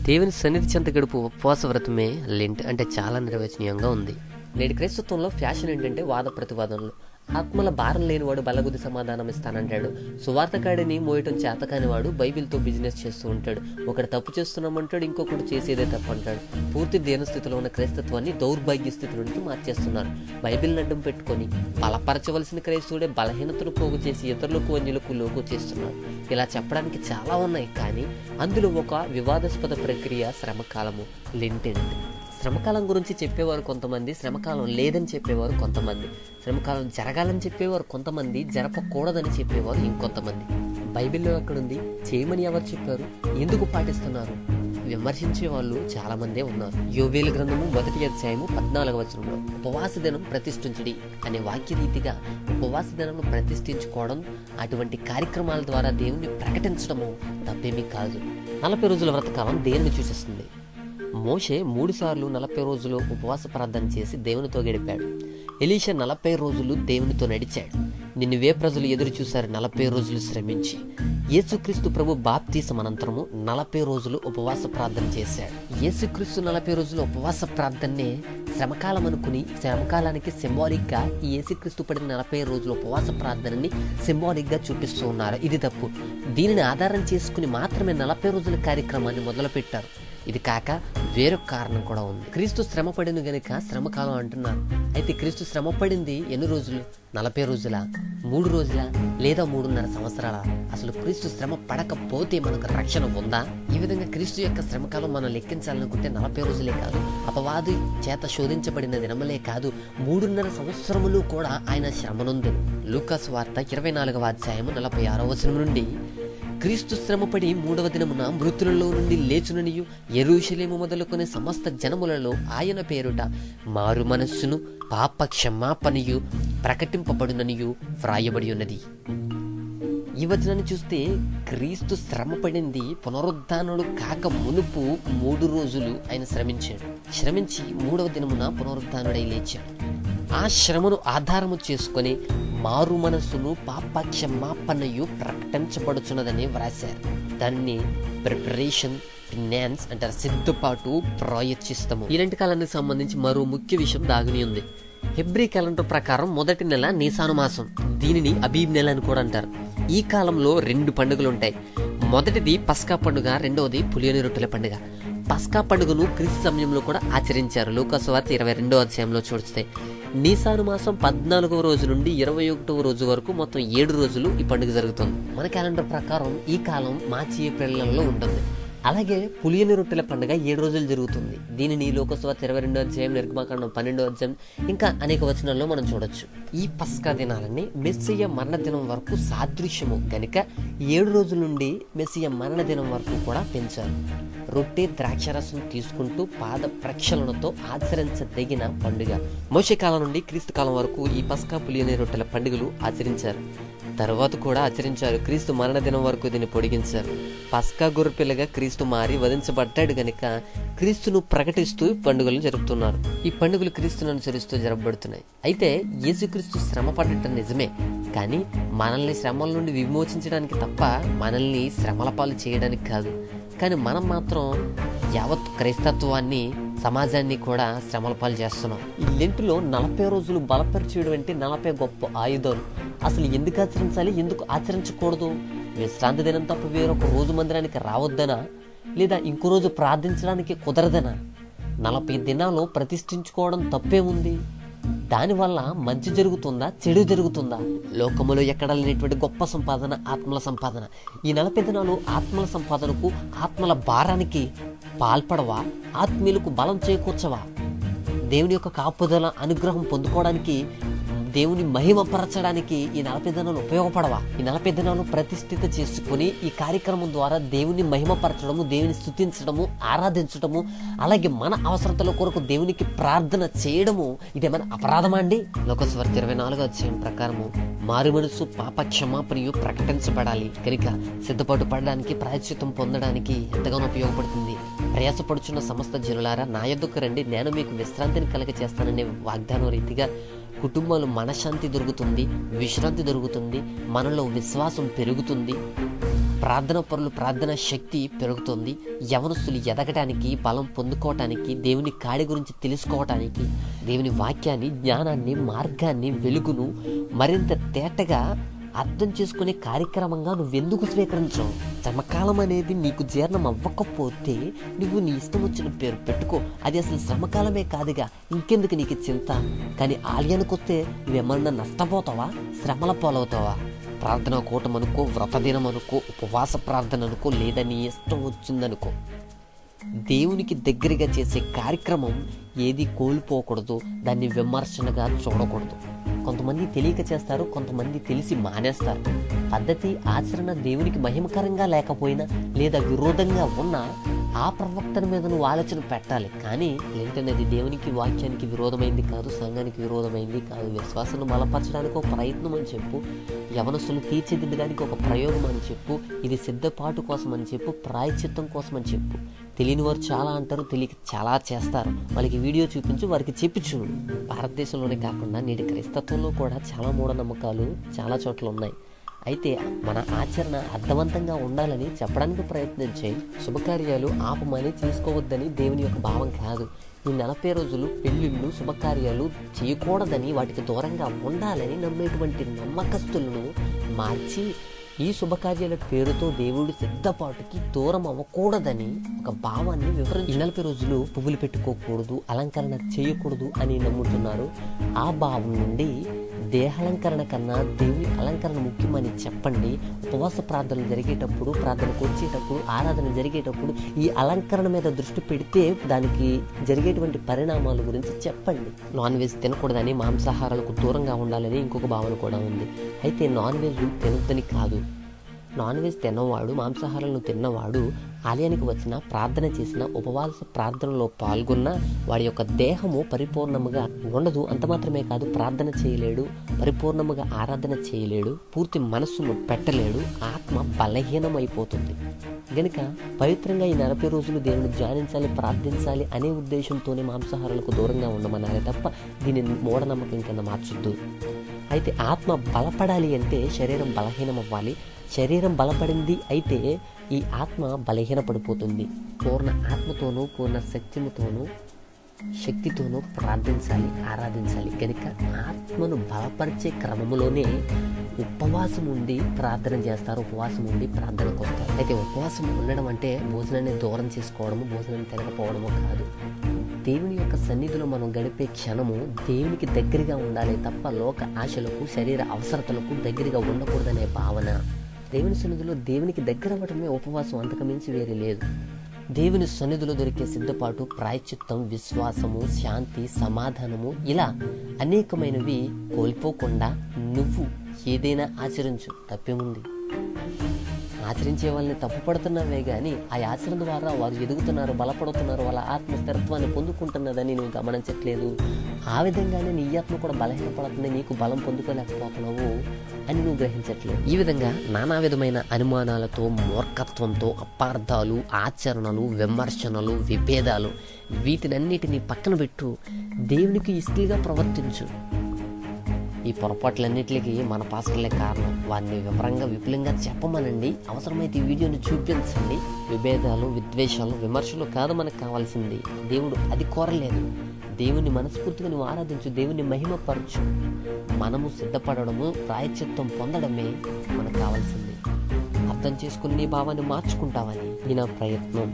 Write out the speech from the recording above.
దేవుని సన్నిధి చెంత గడుపు ఉపవాస వ్రతమే లెంట్ అంటే చాలా నిర్వచనీయంగా ఉంది. నేటి క్రైస్తత్వంలో ఫ్యాషన్ ఏంటంటే వాద ప్రతివాదనలు. ఆత్మల భారం లేనివాడు బలగుద్ది సమాధానం ఇస్తానంటాడు. సువార్తకాడిని మోయటం చేతకాని వాడు బైబిల్తో బిజినెస్ చేస్తూ ఉంటాడు. ఒకటి తప్పు చేస్తున్నామంటాడు, ఇంకొకటి చేసేదే తప్పు అంటాడు. పూర్తి దీనస్థితిలో ఉన్న క్రైస్తత్వాన్ని దౌర్భాగ్య స్థితిలోనికి మార్చేస్తున్నారు. బైబిల్ని అడ్డం పెట్టుకొని బలపరచవలసిన క్రైస్తవుడే బలహీనతను పోగు చేసి ఇతరులకు అన్యులకు లోకు చేస్తున్నారు. ఇలా చెప్పడానికి చాలా ఉన్నాయి, కానీ అందులో ఒక వివాదాస్పద ప్రక్రియ శ్రమకాలము, లెంటెంట్. శ్రమకాలం గురించి చెప్పేవారు కొంతమంది, శ్రమకాలం లేదని చెప్పేవారు కొంతమంది, శ్రమకాలం జరగాలని చెప్పేవారు కొంతమంది, జరపకూడదని చెప్పేవారు ఇంకొంతమంది. బైబిల్లో ఎక్కడుంది, చేయమని ఎవరు చెప్పారు, ఎందుకు పాటిస్తున్నారు, విమర్శించే వాళ్ళు చాలా మందే ఉన్నారు. యోవేలు గ్రంథము 1వ అధ్యాయము 14వ వచనంలో ఉపవాస దినం ప్రతిష్ఠించుడి అనే వాక్య రీతిగా ఉపవాస దినం ప్రతిష్ఠించుకోవడం, అటువంటి కార్యక్రమాల ద్వారా దేవుణ్ణి ప్రకటించడము తప్పేమీ కాదు. 40 రోజుల వ్రతకాలం దేనిని సూచిస్తుంది? మోషే 3 సార్లు 40 రోజులు ఉపవాస ప్రార్థన చేసి దేవునితో గడిపాడు. ఎలీషా 40 రోజులు దేవునితో నడిచాడు. నిన్నవే ప్రజలు ఎదురు చూశారు 40 రోజులు శ్రమించి. యేసుక్రీస్తు ప్రభు బాప్తీసం అనంతరము 40 రోజులు ఉపవాస ప్రార్థన చేశాడు. యేసుక్రీస్తు 40 రోజులు ఉపవాస ప్రార్థనే శ్రమకాలం అనుకుని, శ్రమకాలానికి సింబాలిక్ గా ఈ యేసుక్రీస్తు పడిన 40 రోజుల ఉపవాస ప్రార్థనని సింబాలిక్ గా చూపిస్తూ ఉన్నారు. ఇది తప్పు. దీనిని ఆధారం చేసుకుని మాత్రమే 40 రోజుల కార్యక్రమాన్ని మొదలు పెట్టారు. ఇది కాక వేరొక కారణం కూడా ఉంది. క్రీస్తు శ్రమ పడిన గనుక శ్రమకాలం అంటున్నారు. అయితే క్రీస్తు శ్రమ పడింది ఎన్ని రోజులు? 40 రోజులా, 3 రోజులా, లేదా 3.5 సంవత్సరాలా? అసలు క్రీస్తు శ్రమ పడకపోతే మనకు రక్షణ ఉందా? ఈ విధంగా క్రీస్తు యొక్క శ్రమకాలం మనం లెక్కించాలనుకుంటే 40 రోజులే కాదు, అపవాది చేత శోధించబడిన దినములే కాదు, 3.5 సంవత్సరములు కూడా ఆయన శ్రమనుందెను. లూకా సువార్త 24వ అధ్యాయము 46వ వచనం నుండి, క్రీస్తు శ్రమపడి 3వ దినమున మృతులలో నుండి లేచుననియు యెరూషలేము మొదలుకొని సమస్త జనములలో ఆయన పేరుట మారు మనస్సును పాప క్షమాపణయు ప్రకటింపబడుననియు వ్రాయబడి ఉన్నది. ఈ వచనాన్ని చూస్తే క్రీస్తు శ్రమపడింది పునరుద్ధానుడు కాక మునుపు 3 రోజులు ఆయన శ్రమించి 3వ దినమున పునరుద్ధానుడై లేచాడు. ఆ శ్రమను ఆధారము చేసుకొని మారు మనస్సును పాప క్షమాపణయు ప్రకటించబడుచున్నదని వ్రాశారు. దాన్ని ప్రిపరేషన్ ఫినాన్స్ అంటారు, సిద్ధపాటు, ప్రాయశ్చిత్తము. ఇలాంటి కాలానికి సంబంధించి మరో ముఖ్య విషయం దాగుని ఉంది. హెబ్రీ క్యాలెండర్ ప్రకారం మొదటి నెల నీసాను మాసం, దీనిని అబీబ్ నెల అని కూడా అంటారు. ఈ కాలంలో 2 పండుగలు ఉంటాయి. మొదటిది పస్కా పండుగ, రెండవది పులియని రొట్టెల పండుగ. పస్కా పండుగను క్రీస్తు సమయంలో కూడా ఆచరించారు. లూకా సువార్త 22వ అధ్యాయంలో చూస్తే నీసాను మాసం 14వ రోజు నుండి 21వ రోజు వరకు మొత్తం 7 రోజులు ఈ పండుగ జరుగుతుంది. మన క్యాలెండర్ ప్రకారం ఈ కాలం మార్చి ఏప్రిల్లో ఉంటుంది. అలాగే పులియని రొట్టెల పండుగ 7 రోజులు జరుగుతుంది. దీనిని లూకా సువార్త 22వ అధ్యాయం, నిర్గమకాండం 12వ అధ్యాయం, ఇంకా అనేక వచనాల్లో మనం చూడొచ్చు. ఈ పస్కా దినాలని మెస్సియ మరణ దినం వరకు సాదృశ్యము గనుక 7 రోజుల నుండి మెస్సియ మరణ దినం వరకు కూడా పెంచారు. రొట్టె ద్రాక్షరసం తీసుకుంటూ పాద ప్రక్షాళనతో ఆచరించదగిన పండుగ. మోషే కాలం నుండి క్రీస్తు కాలం వరకు ఈ పస్కా పులియని రొట్టెల పండుగలు ఆచరించారు. తర్వాత కూడా ఆచరించారు. క్రీస్తు మరణ దినం వరకు దీన్ని పొడిగించారు. పస్కా గొర్రెపిల్లగా క్రీస్తు మారి వధించబడ్డాడు గనుక క్రీస్తును ప్రకటిస్తూ పండుగలు జరుపుతున్నారు. ఈ పండుగలు క్రీస్తును అనుసరిస్తూ జరపబడుతున్నాయి. అయితే యేసుక్రీస్తు శ్రమ పడటం నిజమే, కానీ మనల్ని శ్రమల నుండి విమోచించడానికి తప్ప మనల్ని శ్రమల పాలు చేయడానికి కాదు. కానీ మనం మాత్రం యావత్ క్రైస్తత్వాన్ని, సమాజాన్ని కూడా శ్రమల పాలు చేస్తున్నాం. ఈ లెంటులో 40 రోజులు బలపరిచేయడం అంటే 40 గొప్ప ఆయుధాలు. అసలు ఎందుకు ఆచరించాలి, ఎందుకు ఆచరించకూడదు? విశ్రాంతి దినం తప్ప వేరొక రోజు మందిరానికి రావద్దనా, లేదా ఇంకో రోజు ప్రార్థించడానికి కుదరదనా? 40 దినాలు ప్రతిష్ఠించుకోవడం తప్పే ఉంది. దానివల్ల మంచి జరుగుతుందా, చెడు జరుగుతుందా? లోకములో ఎక్కడ లేనటువంటి గొప్ప సంపాదన ఆత్మల సంపాదన. ఈ 40 దినాలు ఆత్మల సంపాదనకు, ఆత్మల భారానికి పాల్పడవా? ఆత్మీయులకు బలం చేకూర్చవా? దేవుని యొక్క కాపుదల, అనుగ్రహం పొందుకోవడానికి, దేవుని మహిమపరచడానికి ఈ 40 దినాలు ఉపయోగపడవా? ఈ 40 దినాలు ప్రతిష్ఠిత చేసుకుని ఈ కార్యక్రమం ద్వారా దేవుని మహిమపరచడము, దేవుని స్తుతించడము, ఆరాధించడము, అలాగే మన అవసరతల కొరకు దేవునికి ప్రార్థన చేయడము ఇదేమైనా అపరాధమా అండి? లూకా సువార్త 24వ అధ్యాయం ప్రకారము మారు మనసు పాప క్షమాపణయు ప్రకటించబడాలి కనుక సిద్ధపాటు పడడానికి, ప్రాయశ్చిత్తం పొందడానికి ఎంతగానో ఉపయోగపడుతుంది. ప్రయాసపడుచున్న సమస్త జనులారా నా యొద్దకు రండి, నేను మీకు విశ్రాంతిని కలగ చేస్తాననే వాగ్దానం రీతిగా కుటుంబాలు మనశ్శాంతి దొరుకుతుంది, విశ్రాంతి దొరుకుతుంది, మనలో విశ్వాసం పెరుగుతుంది. ప్రార్థన పరులు ప్రార్థన శక్తి పెరుగుతుంది. యవనస్తులు ఎదగటానికి, బలం పొందుకోవటానికి, దేవుని కాడి గురించి తెలుసుకోవటానికి, దేవుని వాక్యాన్ని, జ్ఞానాన్ని, మార్గాన్ని, వెలుగును మరింత తేటగా అర్థం చేసుకునే కార్యక్రమంగా నువ్వెందుకు స్వీకరించవు? శ్రమకాలం అనేది నీకు జీర్ణం అవ్వకపోతే నువ్వు నీ ఇష్టం వచ్చిన పేరు పెట్టుకో. అది అసలు శ్రమకాలమే కాదుగా, ఇంకెందుకు నీకు చింత? కానీ ఆలయానికి వస్తే నువ్వేమన్నా నష్టపోతావా? శ్రమల పాలవుతావా? ప్రార్థన కూటం అనుకో, వ్రతదినం అనుకో, ఉపవాస ప్రార్థన అనుకో, లేదా నీ ఇష్టం వచ్చిందనుకో, దేవునికి దగ్గరగా చేసే కార్యక్రమం ఏది కోల్పోకూడదు. దాన్ని విమర్శనగా చూడకూడదు. కొంతమంది తెలియక చేస్తారు, కొంతమంది తెలిసి మానేస్తారు. పద్ధతి, ఆచరణ దేవునికి మహిమకరంగా లేకపోయినా లేదా విరోధంగా ఉన్నా ఆ ప్రవక్తన మీద నువ్వు ఆలోచన పెట్టాలి. కానీ ఏంటనేది దేవునికి, వాక్యానికి విరోధమైంది కాదు, సంఘానికి విరోధమైంది కాదు. విశ్వాసాన్ని బలపరచడానికి ఒక ప్రయత్నం అని చెప్పు, యవనస్తులు తీర్చిదిద్దడానికి ఒక ప్రయోగం అని చెప్పు, ఇది సిద్ధపాటు కోసం అని చెప్పు, ప్రాయశ్చిత్తం కోసం అని చెప్పు. తెలియని వారు చాలా అంటారు, తెలియక చాలా చేస్తారు. వాళ్ళకి వీడియో చూపించు, వారికి చెప్పి చూడు. భారతదేశంలోనే కాకుండా నేటి క్రైస్తత్వంలో కూడా చాలా మూఢనమ్మకాలు చాలా చోట్ల ఉన్నాయి. అయితే మన ఆచరణ అర్థవంతంగా ఉండాలని చెప్పడానికి ప్రయత్నం చేయి. శుభకార్యాలు ఆపమని చేసుకోవద్దని దేవుని యొక్క భావం కాదు. ఈ 40 రోజులు పెళ్ళిళ్ళు, శుభకార్యాలు చేయకూడదని, వాటికి దూరంగా ఉండాలని నమ్మేటువంటి నమ్మకస్తులను మార్చి ఈ శుభకార్యాల పేరుతో దేవుడి సిద్ధపాటుకి దూరం అవ్వకూడదని ఒక భావాన్ని వివరించి 40 రోజులు పువ్వులు పెట్టుకోకూడదు, అలంకరణ చేయకూడదు అని నమ్ముతున్నారు. ఆ భావం నుండి దేహాలంకరణ కన్నా దేవుని అలంకరణ ముఖ్యమని చెప్పండి. ఉపవాస ప్రార్థనలు జరిగేటప్పుడు, ప్రార్థనకు వచ్చేటప్పుడు, ఆరాధన జరిగేటప్పుడు ఈ అలంకరణ మీద దృష్టి పెడితే దానికి జరిగేటువంటి పరిణామాల గురించి చెప్పండి. నాన్ వెజ్ తినకూడదని, మాంసాహారాలకు దూరంగా ఉండాలని ఇంకొక భావన కూడా ఉంది. అయితే నాన్ వెజ్ తినొద్దని కాదు. నాన్ వెజ్ తిన్నవాడు, మాంసాహారాలను తిన్నవాడు ఆలయానికి వచ్చిన, ప్రార్థన చేసిన, ఉపవాస ప్రార్థనలో పాల్గొన్న వాడి యొక్క దేహము పరిపూర్ణముగా ఉండదు. అంత మాత్రమే కాదు, ప్రార్థన చేయలేడు, పరిపూర్ణముగా ఆరాధన చేయలేడు, పూర్తి మనస్సును పెట్టలేడు, ఆత్మ బలహీనమైపోతుంది. గనుక పవిత్రంగా ఈ 40 రోజులు దేవుని ధ్యానించాలి, ప్రార్థించాలి అనే ఉద్దేశంతోనే మాంసాహారాలకు దూరంగా ఉండమన్నారే తప్ప దీన్ని మూఢనమ్మకం కింద మార్చొద్దు. అయితే ఆత్మ బలపడాలి అంటే శరీరం బలహీనం అవ్వాలి. శరీరం బలపడింది అయితే ఈ ఆత్మ బలహీనపడిపోతుంది. పూర్ణ ఆత్మతోనూ, పూర్ణ శక్తితోనూ ప్రార్థించాలి, ఆరాధించాలి. కనుక ఆత్మను బలపరిచే క్రమంలోనే ఉపవాసం ఉండి ప్రార్థన చేస్తారు, ఉపవాసం ఉండి ప్రార్థనకు వస్తారు. అయితే ఉపవాసం ఉండడం అంటే భోజనాన్ని దూరం చేసుకోవడము, భోజనాన్ని తినకపోవడము కాదు. దేవుని యొక్క సన్నిధిలో మనం గడిపే క్షణము దేవునికి దగ్గరగా ఉండాలి తప్ప లోక ఆశలకు, శరీర అవసరతలకు దగ్గరగా ఉండకూడదనే భావన. దేవుని సన్నిధిలో దేవునికి దగ్గర అవ్వడమే ఉపవాసం, అంతకుమించి వేరే లేదు. దేవుని సన్నిధిలో దొరికే సిద్ధపాటు, ప్రాయశ్చిత్తం, విశ్వాసము, శాంతి, సమాధానము, ఇలా అనేకమైనవి కోల్పోకుండా నువ్వు ఏదైనా ఆచరించు, తప్పేముంది? ఆచరించే వాళ్ళని తప్పుపడుతున్నావే కానీ ఆ ఆచరణ ద్వారా వారు ఎదుగుతున్నారు, బలపడుతున్నారు, వాళ్ళ ఆత్మస్థిరత్వాన్ని పొందుకుంటున్నదని నువ్వు గమనించట్లేదు. ఆ విధంగానే నీ ఆత్మ కూడా బలహీనపడుతుంది, నీకు బలం పొందుకోలేకపోతున్నావు అని నువ్వు గ్రహించట్లేదు. ఈ విధంగా నానా విధమైన అనుమానాలతో, మూర్ఖత్వంతో, అపార్థాలు, ఆచరణలు, విమర్శనలు, విభేదాలు, వీటినన్నిటినీ పక్కన పెట్టు, దేవునికి ఇష్టలుగా ప్రవర్తించు. ఈ పొరపాట్లన్నిటికీ మన పాస్టర్లే కారణం. వారిని విపులంగా చెప్పమనండి. అవసరమైతే ఈ వీడియోని చూపించండి. విభేదాలు, విద్వేషాలు, విమర్శలు కాదు మనకు కావాల్సింది. దేవుడు అది కోరలేదు. దేవుని మనస్ఫూర్తిగా నువ్వు ఆరాధించు, దేవుని మహిమపరచు. మనము సిద్ధపడడము, ప్రాయశ్చిత్తం పొందడమే మనకు కావాల్సింది. అర్థం చేసుకుని నీ భావాన్ని మార్చుకుంటావని ఈ నా ప్రయత్నం.